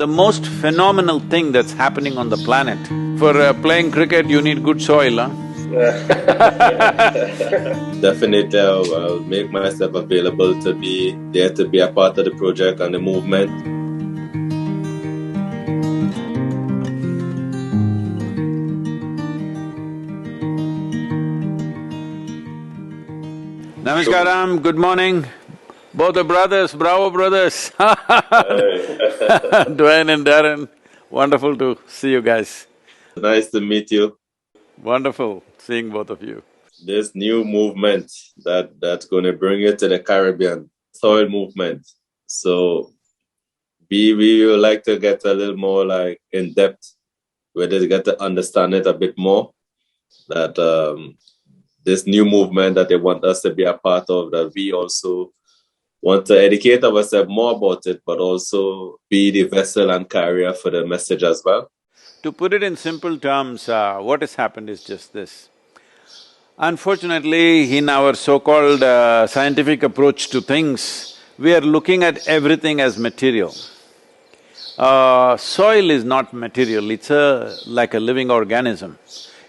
The most phenomenal thing that's happening on the planet, for playing cricket you need good soil, huh? Definitely, I'll make myself available to be there, to be a part of the project and the movement. Namaskaram, good morning. Both the brothers, bravo brothers. Dwayne and Darren, wonderful to see you guys. Nice to meet you. Wonderful seeing both of you. This new movement that's going to bring you to the Caribbean, soil movement. So we would like to get a little more like in depth, where they get to understand it a bit more. That this new movement that they want us to be a part of, that we also want to educate ourselves more about it, but also be the vessel and carrier for the message as well. To put it in simple terms, what has happened is just this. Unfortunately, in our so-called scientific approach to things, we are looking at everything as material. Soil is not material, it's like a living organism.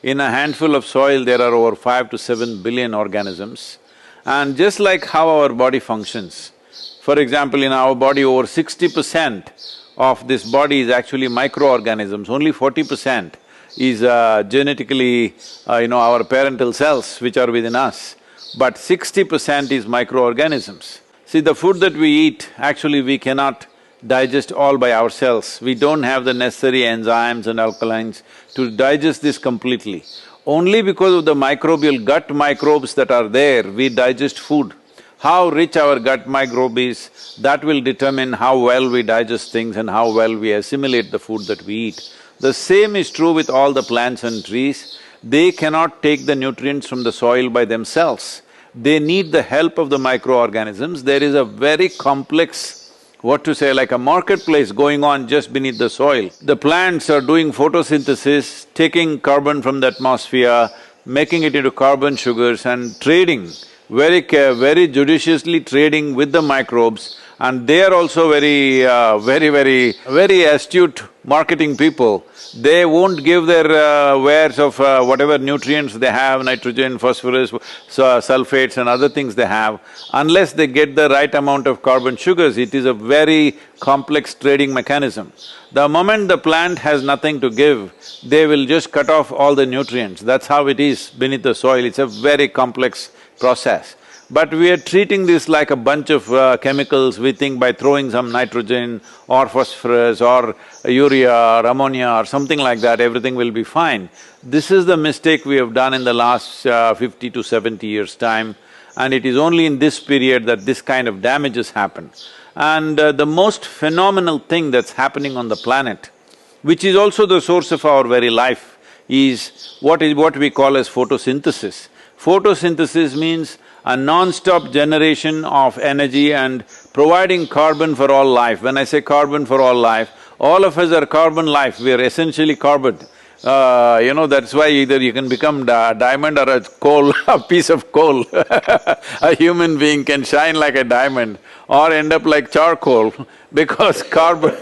In a handful of soil, there are over 5 to 7 billion organisms. And just like how our body functions, for example, in our body, over 60% of this body is actually microorganisms, only 40% is genetically, our parental cells which are within us, but 60% is microorganisms. See, the food that we eat, actually we cannot digest all by ourselves. We don't have the necessary enzymes and alkalines to digest this completely. Only because of the microbial gut microbes that are there, we digest food. How rich our gut microbe is, that will determine how well we digest things and how well we assimilate the food that we eat. The same is true with all the plants and trees. They cannot take the nutrients from the soil by themselves. They need the help of the microorganisms. There is a very complex, like a marketplace going on just beneath the soil. The plants are doing photosynthesis, taking carbon from the atmosphere, making it into carbon sugars and trading, very judiciously trading with the microbes, and they are also very astute marketing people. They won't give their wares of whatever nutrients they have, nitrogen, phosphorus, sulfates and other things they have, unless they get the right amount of carbon sugars. It is a very complex trading mechanism. The moment the plant has nothing to give, they will just cut off all the nutrients. That's how it is beneath the soil. It's a very complex process. But we are treating this like a bunch of chemicals. We think by throwing some nitrogen or phosphorus or urea or ammonia or something like that, everything will be fine. This is the mistake we have done in the last 50 to 70 years' time, and it is only in this period that this kind of damages happen. And the most phenomenal thing that's happening on the planet, which is also the source of our very life, is what we call as photosynthesis. Photosynthesis means a non-stop generation of energy and providing carbon for all life. When I say carbon for all life, all of us are carbon life, we are essentially carbon. That's why either you can become diamond or a coal, a piece of coal. A human being can shine like a diamond or end up like charcoal because carbon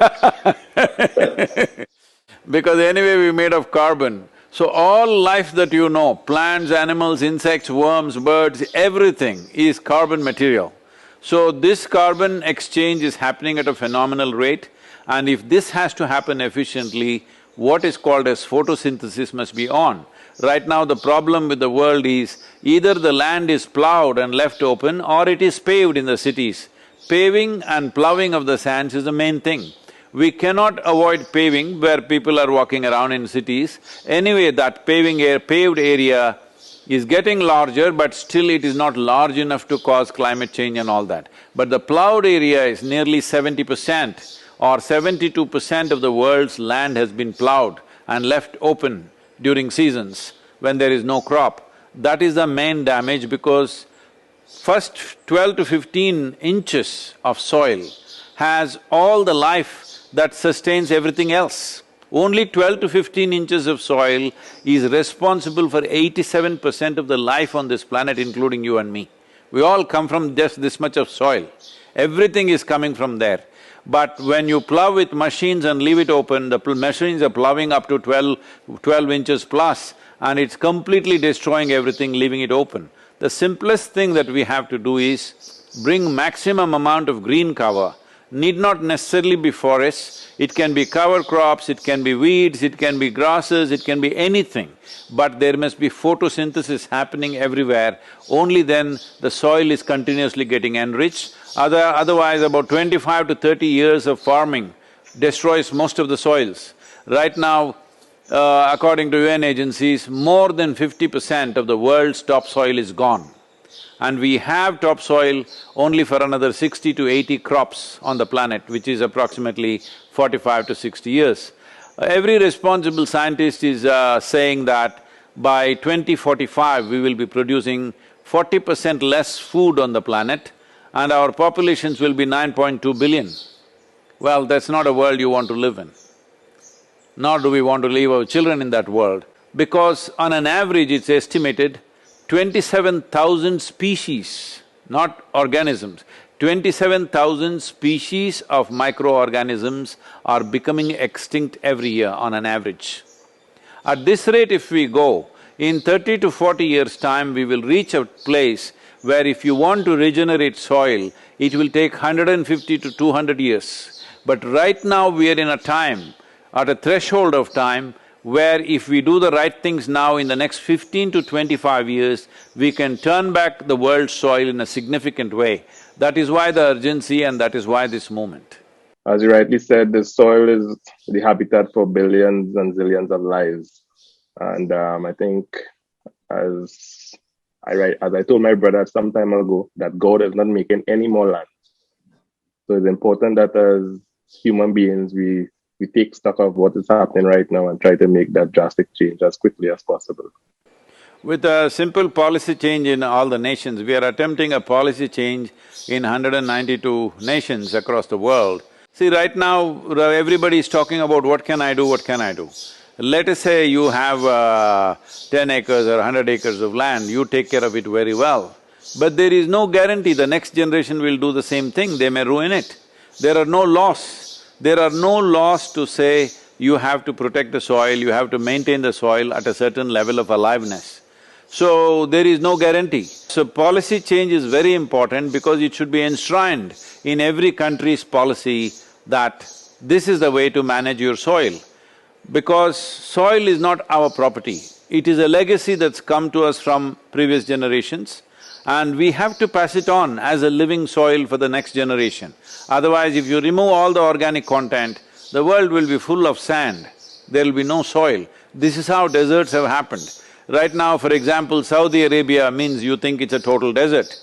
because anyway we're made of carbon. So all life that you know, plants, animals, insects, worms, birds, everything is carbon material. So this carbon exchange is happening at a phenomenal rate, and if this has to happen efficiently, what is called as photosynthesis must be on. Right now the problem with the world is either the land is plowed and left open or it is paved in the cities. Paving and plowing of the sands is the main thing. We cannot avoid paving where people are walking around in cities. Anyway, that paved area is getting larger, but still it is not large enough to cause climate change and all that. But the plowed area is nearly 70% or 72% of the world's land has been plowed and left open during seasons when there is no crop. That is the main damage, because first 12 to 15 inches of soil has all the life that sustains everything else. Only 12 to 15 inches of soil is responsible for 87% of the life on this planet, including you and me. We all come from just this much of soil. Everything is coming from there. But when you plow with machines and leave it open, the machines are plowing up to 12 inches plus, and it's completely destroying everything, leaving it open. The simplest thing that we have to do is bring maximum amount of green cover. Need not necessarily be forests, it can be cover crops, it can be weeds, it can be grasses, it can be anything. But there must be photosynthesis happening everywhere, only then the soil is continuously getting enriched. Otherwise, about 25 to 30 years of farming destroys most of the soils. Right now, according to UN agencies, more than 50% of the world's topsoil is gone. And we have topsoil only for another 60 to 80 crops on the planet, which is approximately 45 to 60 years. Every responsible scientist is saying that by 2045, we will be producing 40% less food on the planet and our populations will be 9.2 billion. Well, that's not a world you want to live in. Nor do we want to leave our children in that world, because on an average it's estimated 27,000 species, not organisms, 27,000 species of microorganisms are becoming extinct every year on an average. At this rate if we go, in 30 to 40 years' time we will reach a place where if you want to regenerate soil, it will take 150 to 200 years. But right now we are in a time, at a threshold of time, where if we do the right things now, in the next 15 to 25 years, we can turn back the world's soil in a significant way. That is why the urgency and that is why this movement. As you rightly said, the soil is the habitat for billions and zillions of lives. And I think as I told my brother some time ago, that God is not making any more land. So it's important that as human beings, we take stock of what is happening right now and try to make that drastic change as quickly as possible. With a simple policy change in all the nations, we are attempting a policy change in 192 nations across the world. See, right now, everybody is talking about what can I do, what can I do. Let us say you have 10 acres or 100 acres of land, you take care of it very well. But there is no guarantee the next generation will do the same thing, they may ruin it. There are no laws. There are no laws to say you have to protect the soil, you have to maintain the soil at a certain level of aliveness. So, there is no guarantee. So, policy change is very important because it should be enshrined in every country's policy that this is the way to manage your soil. Because soil is not our property, it is a legacy that's come to us from previous generations, and we have to pass it on as a living soil for the next generation. Otherwise, if you remove all the organic content, the world will be full of sand, there will be no soil. This is how deserts have happened. Right now, for example, Saudi Arabia means you think it's a total desert,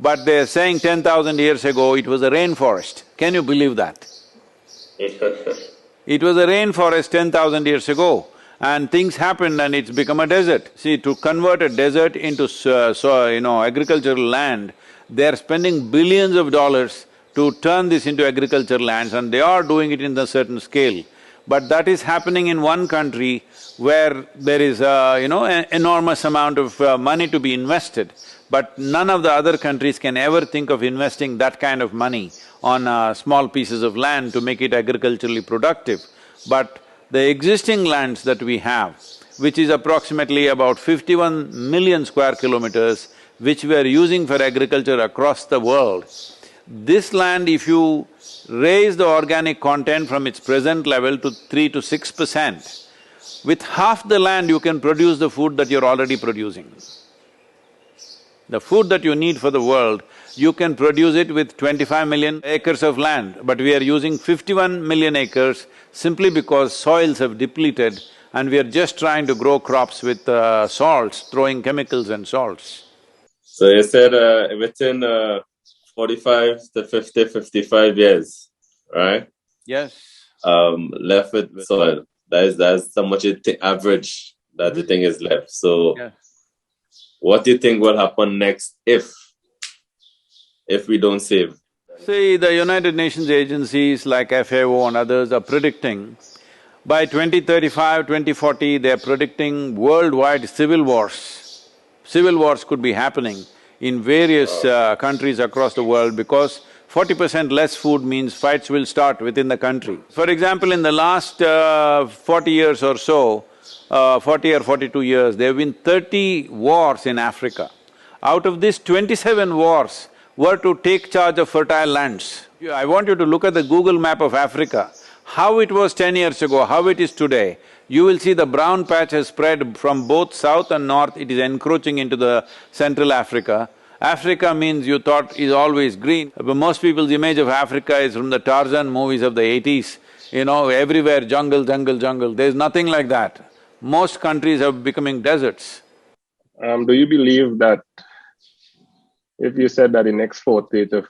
but they're saying 10,000 years ago it was a rainforest. Can you believe that? It was a rainforest 10,000 years ago, and things happened and it's become a desert. See, to convert a desert into agricultural land, they're spending billions of dollars to turn this into agricultural lands, and they are doing it in a certain scale. But that is happening in one country where there is an enormous amount of money to be invested, but none of the other countries can ever think of investing that kind of money on small pieces of land to make it agriculturally productive. But the existing lands that we have, which is approximately about 51 million square kilometers, which we are using for agriculture across the world, this land, if you raise the organic content from its present level to 3 to 6%, with half the land you can produce the food that you're already producing. The food that you need for the world, you can produce it with 25 million acres of land, but we are using 51 million acres simply because soils have depleted and we are just trying to grow crops with salts, throwing chemicals and salts. So you said within 45 to 50, 55 years, right? Yes. Left with soil. That's how much average that the thing is left. So Yeah. what do you think will happen next if we don't save? See, the United Nations agencies like FAO and others are predicting by 2035, 2040, they're predicting worldwide civil wars. Civil wars could be happening in various countries across the world because 40% less food means fights will start within the country. For example, in the last 40 years or so, 40 or 42 years, there have been 30 wars in Africa. Out of these 27 wars were to take charge of fertile lands. I want you to look at the Google map of Africa, how it was 10 years ago, how it is today. You will see the brown patch has spread from both south and north, it is encroaching into the Central Africa. Africa means you thought is always green, but most people's image of Africa is from the Tarzan movies of the 80s. You know, everywhere jungle, jungle, jungle. There's nothing like that. Most countries are becoming deserts. Do you believe that if you said that in next 40 to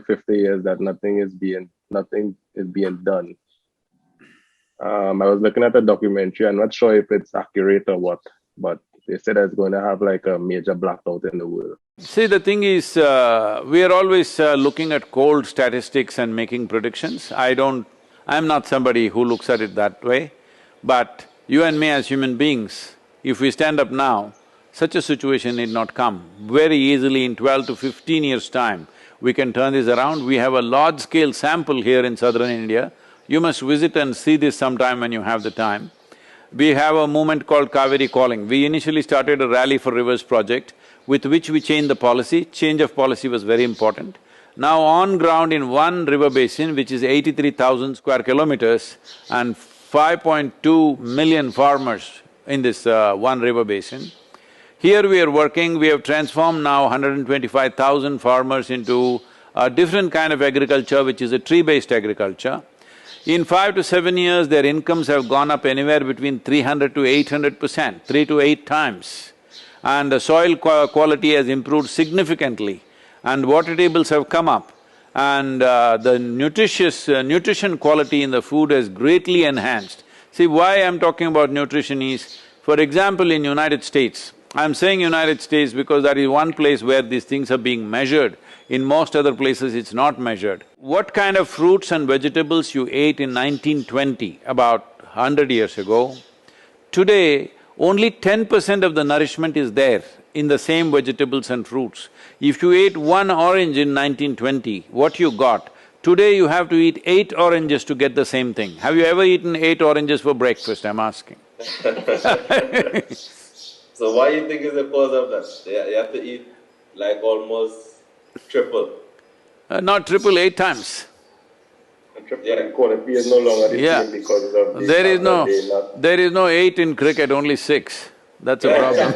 50 years that nothing is being done? I was looking at a documentary, I'm not sure if it's accurate or what, but they said it's going to have like a major blackout in the world. See, the thing is, we are always looking at cold statistics and making predictions. I'm not somebody who looks at it that way, but you and me as human beings, if we stand up now, such a situation need not come. Very easily in 12 to 15 years' time, we can turn this around. We have a large-scale sample here in southern India. You must visit and see this sometime when you have the time. We have a movement called Kaveri Calling. We initially started a Rally for Rivers project, with which we changed the policy. Change of policy was very important. Now on ground in one river basin, which is 83,000 square kilometers and 5.2 million farmers in this one river basin, here we are working, we have transformed now 125,000 farmers into a different kind of agriculture, which is a tree-based agriculture. In 5 to 7 years, their incomes have gone up anywhere between 300 to 800%, 3 to 8 times. And the soil quality has improved significantly, and water tables have come up, and the nutrition quality in the food has greatly enhanced. See, why I'm talking about nutrition is, for example, in United States, I'm saying United States because that is one place where these things are being measured. In most other places, it's not measured. What kind of fruits and vegetables you ate in 1920, about 100 years ago, today only 10% of the nourishment is there in the same vegetables and fruits. If you ate one orange in 1920, what you got, today you have to eat 8 oranges to get the same thing. Have you ever eaten 8 oranges for breakfast, I'm asking? So why do you think is the cause of that? You have to eat like almost triple. Not triple, 8 times. Yeah, quality is no longer the Yeah. same because of the There is no 8 in cricket, only 6. That's a problem.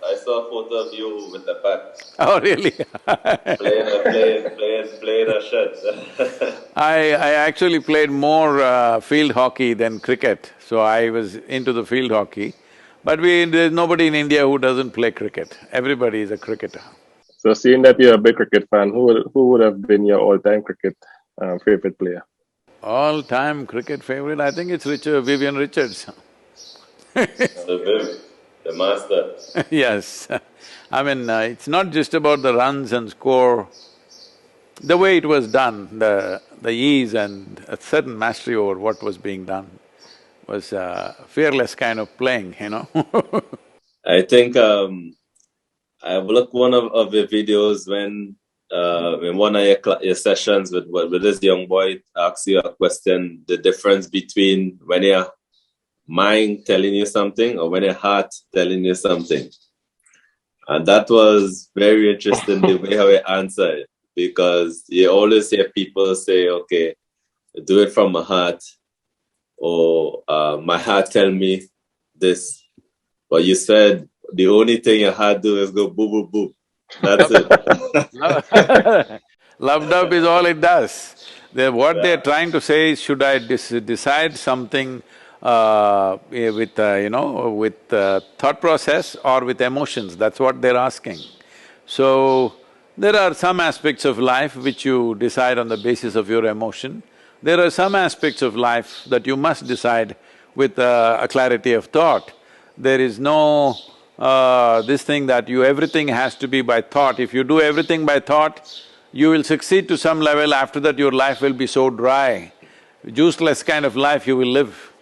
I saw a photo of you with the bat. Oh, really? playing a shot. I actually played more field hockey than cricket, so I was into the field hockey. But there's nobody in India who doesn't play cricket. Everybody is a cricketer. So seeing that you're a big cricket fan, who would have been your all-time cricket favorite player? All-time cricket favorite, I think it's Vivian Richards. The master. Yes. I mean, it's not just about the runs and score. The way it was done, the ease and a certain mastery over what was being done was fearless kind of playing, you know. I think I've looked one of the videos when in one of your sessions with this young boy asks you a question, the difference between when your mind telling you something or when your heart telling you something. And that was very interesting the way how he answered, because you always hear people say, okay, do it from my heart, or my heart tell me this. But you said the only thing your heart do is go boo boo boo. That's it. Loved up is all it does. What they're trying to say is, should I decide something with thought process or with emotions? That's what they're asking. So, there are some aspects of life which you decide on the basis of your emotion. There are some aspects of life that you must decide with a clarity of thought. There is no this thing that everything has to be by thought. If you do everything by thought, you will succeed to some level, after that your life will be so dry. Juiceless kind of life you will live.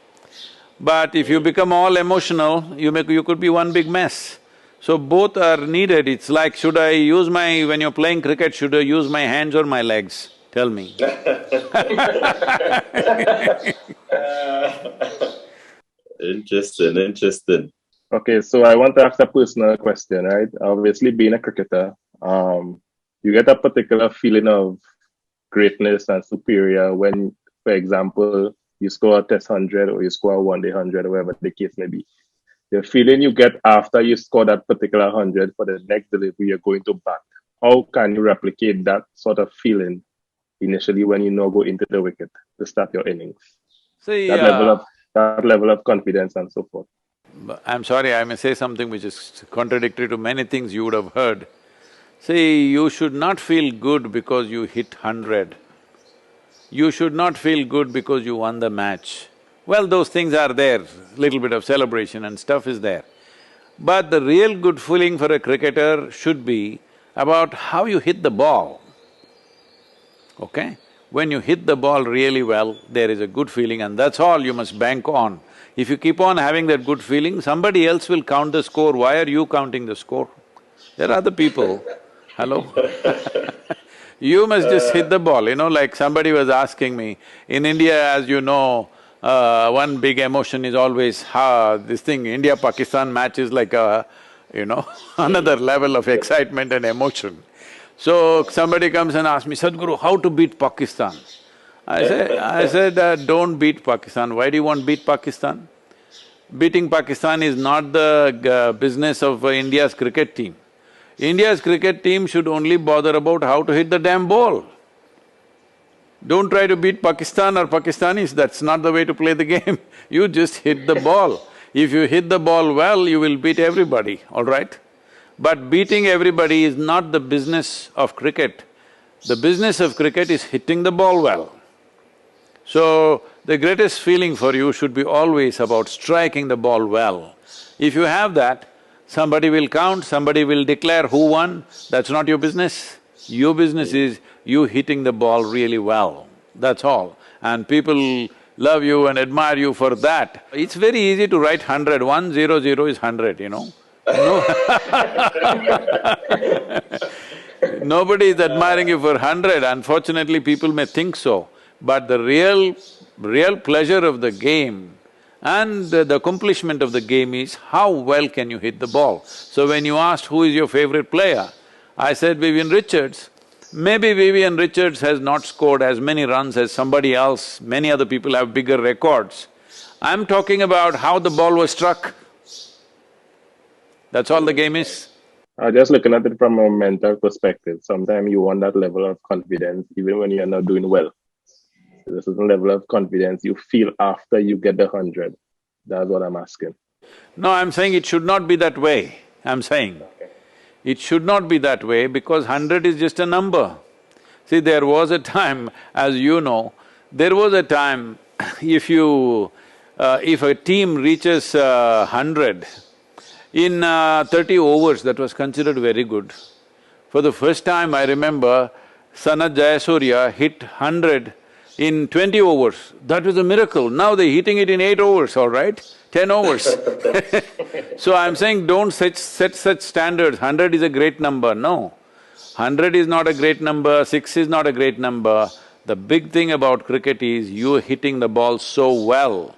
But if you become all emotional, you could be one big mess. So both are needed. It's like, should I use when you're playing cricket, should I use my hands or my legs? Tell me. Interesting, interesting. Okay, so I want to ask a personal question, right? Obviously, being a cricketer, you get a particular feeling of greatness and superior when, for example, you score a test 100 or you score a one-day 100 or whatever the case may be. The feeling you get after you score that particular 100 for the next delivery you're going to bat. How can you replicate that sort of feeling initially when you now go into the wicket to start your innings? See, That level of confidence and so forth. I'm sorry, I may say something which is contradictory to many things you would have heard. See, you should not feel good because you hit 100. You should not feel good because you won the match. Well, those things are there, little bit of celebration and stuff is there. But the real good feeling for a cricketer should be about how you hit the ball, okay? When you hit the ball really well, there is a good feeling and that's all you must bank on. If you keep on having that good feeling, somebody else will count the score. Why are you counting the score? There are other people, hello? You must just hit the ball, like somebody was asking me, in India, as you know, one big emotion is always, this thing, India-Pakistan match is like a, another level of excitement and emotion. So somebody comes and asks me, Sadhguru, how to beat Pakistan? I said, don't beat Pakistan. Why do you want to beat Pakistan? Beating Pakistan is not the business of India's cricket team. India's cricket team should only bother about how to hit the damn ball. Don't try to beat Pakistan or Pakistanis, that's not the way to play the game. You just hit the ball. If you hit the ball well, you will beat everybody, all right? But beating everybody is not the business of cricket. The business of cricket is hitting the ball well. So, the greatest feeling for you should be always about striking the ball well. If you have that, somebody will count, somebody will declare who won, that's not your business. Your business is you hitting the ball really well, that's all. And people love you and admire you for that. It's very easy to write 100, 100 is 100, No. Nobody is admiring you for 100, unfortunately people may think so. But the real pleasure of the game and the accomplishment of the game is how well can you hit the ball. So when you asked who is your favorite player, I said Vivian Richards. Maybe Vivian Richards has not scored as many runs as somebody else, many other people have bigger records. I'm talking about how the ball was struck. That's all the game is. Just looking at it from a mental perspective, sometimes you want that level of confidence even when you're not doing well. There's a certain level of confidence you feel after you get the 100. That's what I'm asking. No, I'm saying it should not be that way, I'm saying. It should not be that way because 100 is just a number. See, there was a time, as you know, there was a time if a team reaches 100, in 30 overs, that was considered very good. For the first time, I remember Sanat Jayasuriya hit 100 in 20 overs. That was a miracle. Now they're hitting it in 8 overs, all right? 10 overs. So I'm saying don't set such standards, 100 is a great number, no. 100 is not a great number, 6 is not a great number. The big thing about cricket is you're hitting the ball so well.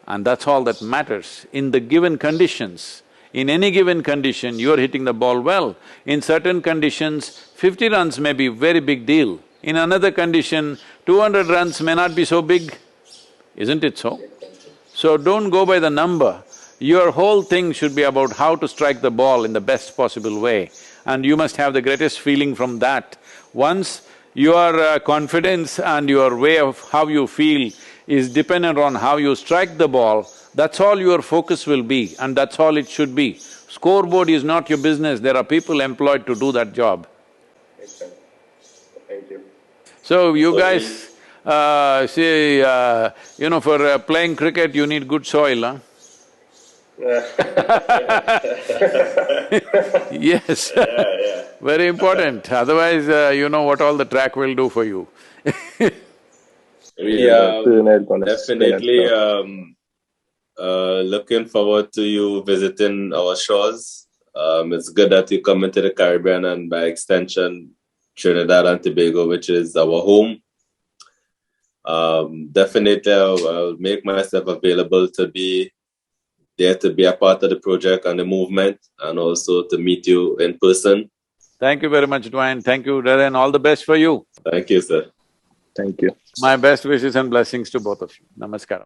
And that's all that matters. In the given conditions, in any given condition, you're hitting the ball well. In certain conditions, 50 runs may be very big deal. In another condition, 200 runs may not be so big, isn't it so? So don't go by the number. Your whole thing should be about how to strike the ball in the best possible way, and you must have the greatest feeling from that. Once your confidence and your way of how you feel is dependent on how you strike the ball, that's all your focus will be and that's all it should be. Scoreboard is not your business, there are people employed to do that job. Thank you. So you guys, for playing cricket you need good soil, huh? Yes, very important, otherwise you know what all the track will do for you. We definitely looking forward to you visiting our shores It's good that you come into the Caribbean and by extension, Trinidad and Tobago, which is our home. Definitely, I'll make myself available to be there, to be a part of the project and the movement, and also to meet you in person. Thank you very much, Dwayne. Thank you, Darren. All the best for you. Thank you, sir. Thank you. My best wishes and blessings to both of you. Namaskaram.